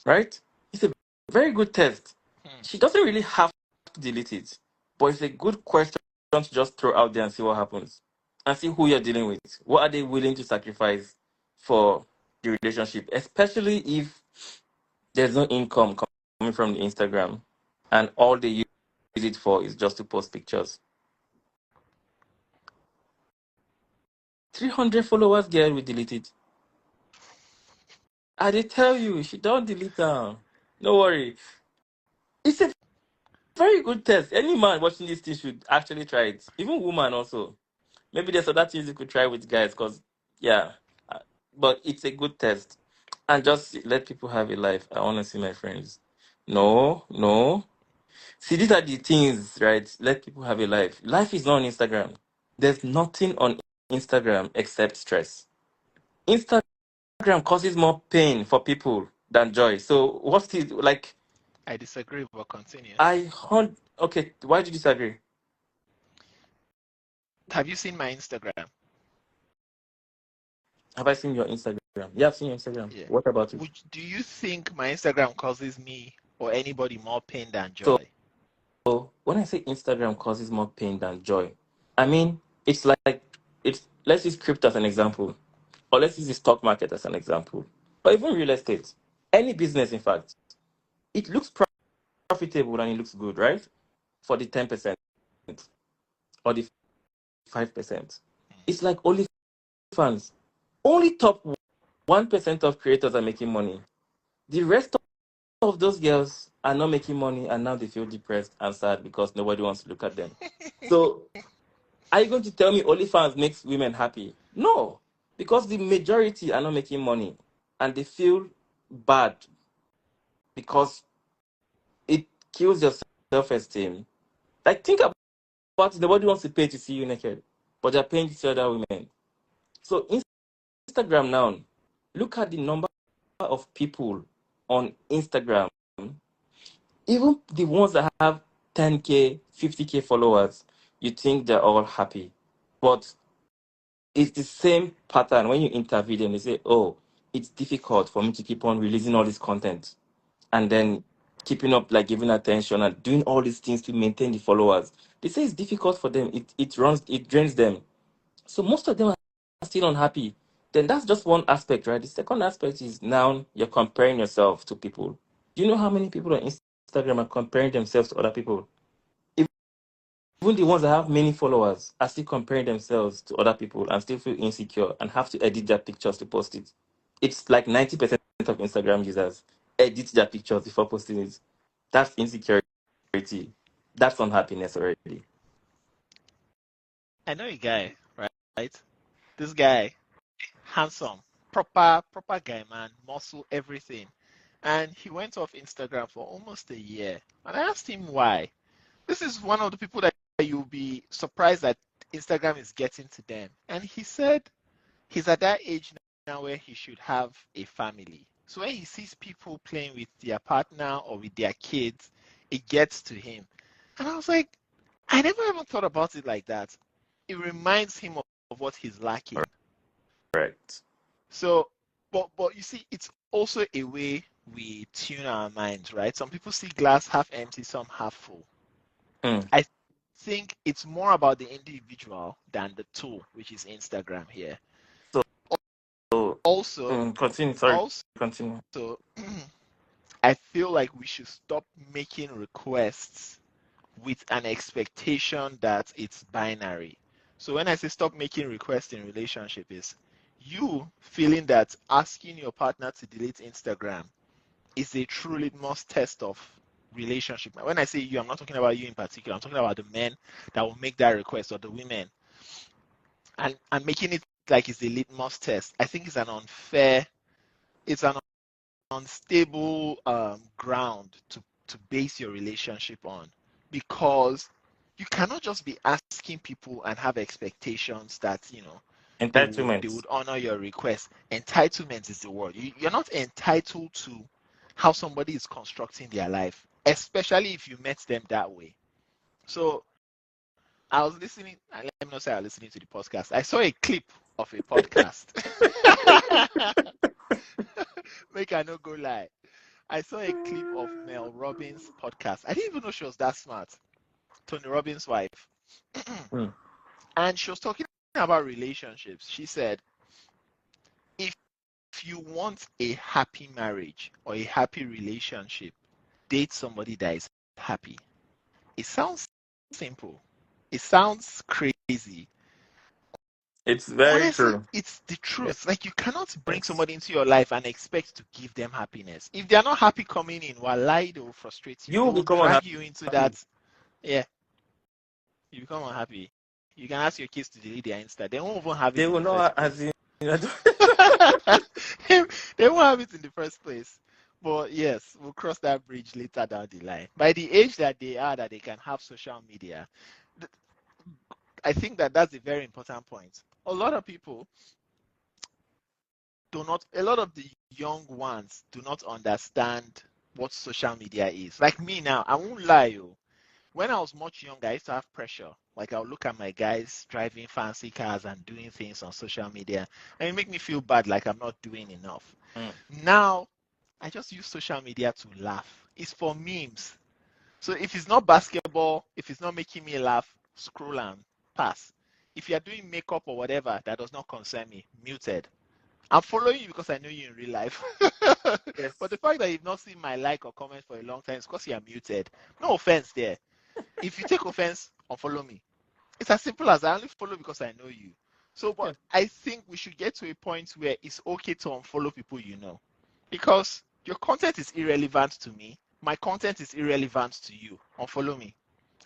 right? It's a very good test. Hmm. She doesn't really have to delete it, but it's a good question to just throw out there and see what happens and see who you're dealing with. What are they willing to sacrifice for the relationship, especially if there's no income coming from the Instagram and all they use it for is just to post pictures. 300 followers, girl, we delete it. I did tell you, she don't delete them. No worry. It's a very good test. Any man watching this thing should actually try it. Even woman also. Maybe there's other things you could try with guys, because yeah. But it's a good test. And just let people have a life. I want to see my friends. No, no. See, these are the things, right? Let people have a life. Life is not on Instagram. There's nothing on Instagram except stress. Instagram causes more pain for people than joy. So what's the like? I disagree, but continue. Okay. Why do you disagree? Have you seen my Instagram? Have I seen your Instagram? Yeah, I've seen your Instagram. Yeah. What about it? Do you think my Instagram causes me or anybody more pain than So joy? when I say Instagram causes more pain than joy, I mean it's like it's let's use crypto as an example, or let's use the stock market as an example, or even real estate. Any business, in fact, it looks profitable and it looks good, right? For the 10% or the 5%. It's like OnlyFans. Only top 1% of creators are making money. The rest of those girls are not making money and now they feel depressed and sad because nobody wants to look at them. So are you going to tell me OnlyFans makes women happy? No, because the majority are not making money and they feel bad because it kills your self-esteem. Like, think about it. Nobody wants to pay to see you naked, but they're paying to see other women. So Instagram now, look at the number of people on Instagram, even the ones that have 10K, 50K followers, you think they're all happy. But it's the same pattern. When you interview them, they say, oh, it's difficult for me to keep on releasing all this content and then keeping up, like giving attention and doing all these things to maintain the followers. They say it's difficult for them. It drains them. So most of them are still unhappy. Then that's just one aspect, right? The second aspect is now you're comparing yourself to people. Do you know how many people on Instagram are comparing themselves to other people? Even the ones that have many followers are still comparing themselves to other people and still feel insecure and have to edit their pictures to post it. It's like 90% of Instagram users edit their pictures before posting it. That's insecurity. That's unhappiness already. I know a guy, right? This guy, handsome, proper guy, man, muscle, everything. And he went off Instagram for almost a year. And I asked him why. This is one of the people that you'll be surprised that Instagram is getting to them. And he said he's at that age now where he should have a family. So when he sees people playing with their partner or with their kids, it gets to him. And I was like, I never even thought about it like that. It reminds him of what he's lacking. Correct. So, but you see, it's also a way we tune our minds, right? Some people see glass half empty, some half full. Mm. I think it's more about the individual than the tool, which is Instagram here. So, so Also, continue. Sorry, also, continue. I feel like we should stop making requests with an expectation that it's binary. So when I say stop making requests in relationship is you feeling that asking your partner to delete Instagram is a true litmus test of relationship. When I say you, I'm not talking about you in particular. I'm talking about the men that will make that request or the women, and making it like it's a litmus test. I think it's an unstable ground to base your relationship on, because you cannot just be asking people and have expectations that They Entitlement. would honor your request. Entitlement is the word. You're not entitled to how somebody is constructing their life, especially if you met them that way. So I was listening, and let me not say I was listening to the podcast. I saw a clip of a podcast. Make I no go lie. I saw a clip of Mel Robbins' podcast. I didn't even know she was that smart. Tony Robbins' wife. Mm. And she was talking about relationships. She said, if you want a happy marriage or a happy relationship, date somebody that is happy. It sounds simple. It sounds crazy. It's very Honestly, true. it's the Yeah. truth. Like, you cannot bring Yes. somebody into your life and expect to give them happiness. If they're not happy coming in, wallahi, they will frustrate you. You They will will become drag you into unhappy. that. Yeah, you become unhappy. You can ask your kids to delete their Insta. They won't even have They it in will the first not, as place. in, They won't have it in the first place. But yes, we'll cross that bridge later down the line. By the age that they are, that they can have social media, I think that that's a very important point. A lot of people do not, a lot of the young ones do not understand what social media is. Like me now, I won't lie you. When I was much younger, I used to have pressure. Like, I'll look at my guys driving fancy cars and doing things on social media, and it make me feel bad, like I'm not doing enough. Mm. Now, I just use social media to laugh. It's for memes. So if it's not basketball, if it's not making me laugh, scroll and pass. If you're doing makeup or whatever that does not concern me, muted. I'm following you because I know you in real life. Yes. But the fact that you've not seen my like or comment for a long time is because you're muted. No offense there. If you take offense, unfollow me. It's as simple as I only follow because I know you. So, Yeah. but I think we should get to a point where it's okay to unfollow people you know, because your content is irrelevant to me. My content is irrelevant to you. Unfollow me.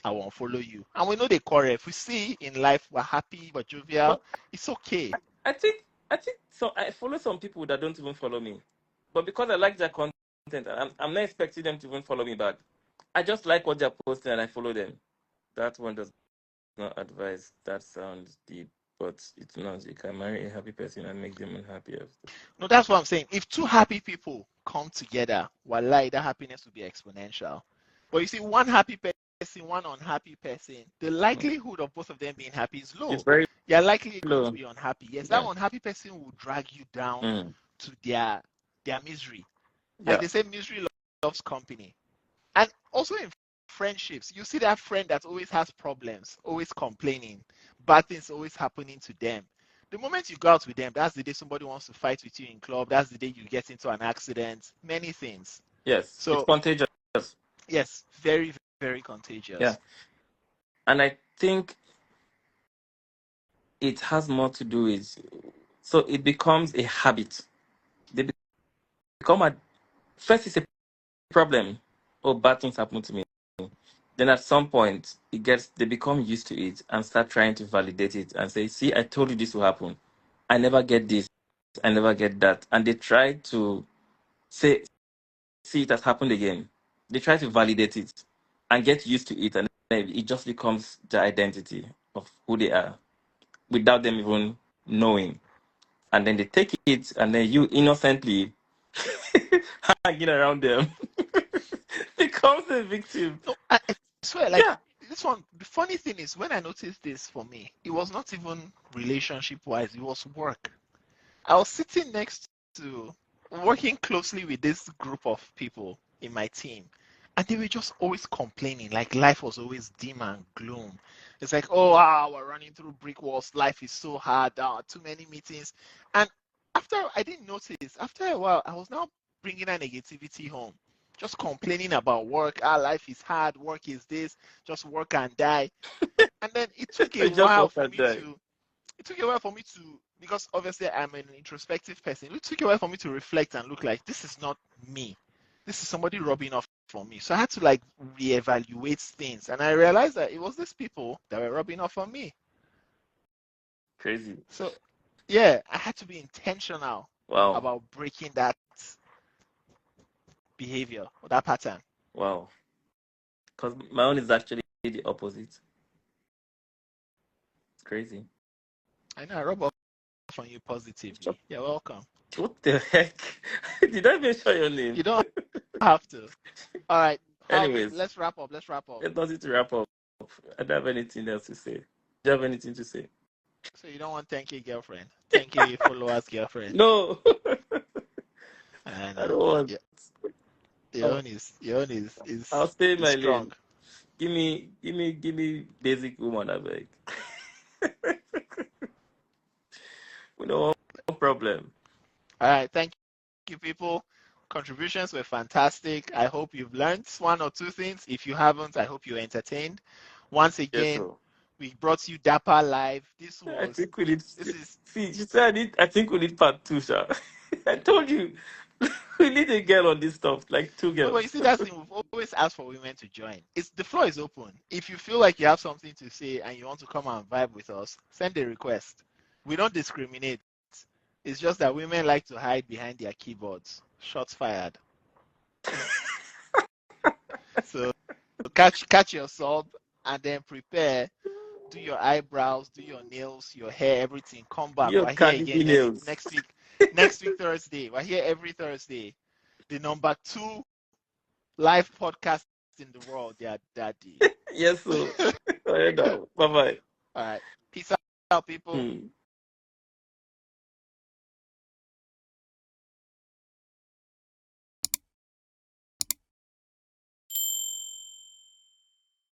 I will unfollow you. And we know the core. If we see in life we're happy, we're jovial, But it's okay. I think so. I follow some people that don't even follow me, but because I like their content, I'm not expecting them to even follow me back. I just like what they're posting and I follow them. That one does not advise. That sounds deep, but it's not. You can marry a happy person and make them unhappy after. No, that's what I'm saying. If two happy people come together, wallahi, that happiness will be exponential. But you see, one happy person, one unhappy person, the Mm. likelihood of both of them being happy is It's low. very You're likely going to low. be unhappy. Yes, that Yeah. unhappy person will drag you down Mm. to their misery. Like Yeah. they say, misery loves company. And also in friendships, you see that friend that always has problems, always complaining, bad things always happening to them. The moment you go out with them, that's the day somebody wants to fight with you in club. That's the day you get into an accident. Many things. Yes. It's So contagious. yes, very, very Yeah. contagious. And I think it has more to do with, so it becomes a habit. They become a, first it's a problem. Oh, bad things happen to me. Then at some point they become used to it and start trying to validate it and say, see, I told you this will happen. I never get this, I never get that. And they try to say, see, it has happened again. They try to validate it and get used to it, and then it just becomes the identity of who they are without them even knowing. And then they take it, and then you innocently hanging around them becomes a victim. No, I swear, like Yeah. this one, the funny thing is when I noticed this for me, it was not even relationship wise, it was work. I was sitting next to, working closely with this group of people in my team, and they were just always complaining, like life was always dim and gloom. It's like, oh, wow, we're running through brick walls, life is so hard, too many meetings. And after, I didn't notice, after a while, I was now bringing that negativity home, just complaining about work. Life is hard, work is this, just work and die. And then I just walk and die. it took a while for me to, because obviously I'm an introspective person. It took a while for me to reflect and look like this is not me. This is somebody rubbing off on me. So I had to like reevaluate things, and I realized that it was these people that were rubbing off on me. Crazy. So yeah, I had to be intentional Wow. about breaking that behavior or that pattern. Wow. Because my own is actually the opposite. It's crazy. I know I rub off from you positively. You're welcome. What the heck? Did I mention your name? You don't have to. All right. Anyways, Let's wrap up. Let's wrap up. let's not to wrap up. I don't have anything else to say. Do you have anything to say? So you don't want 10K girlfriend, 10K followers girlfriend. No, I I know. don't want. Yeah, I'll, your own I'll stay in is my strong. lane. Give me basic woman, I beg. We don't want problem. All right. Thank you, people. Contributions were fantastic. I hope you've learned one or two things. If you haven't, I hope you're entertained. Once Yes, again, so we brought you Daper live. I think we need. This is See, she said I think we need part two, Sha. I told you we need a girl on this stuff, like two no, but girls. you see that's the thing. We've always asked for women to join. It's the floor is open. If you feel like you have something to say and you want to come and vibe with us, send a request. We don't discriminate. It's just that women like to hide behind their keyboards. Shots fired. So catch your sub and then prepare. Do your eyebrows, do your nails, your hair, everything. Come back. Your We're here Cardi B again nails. next week. Next week Thursday. We're here every Thursday. The number 2 live podcast in the world, yeah, daddy. Yes, so. Bye bye. All right. Peace out, people.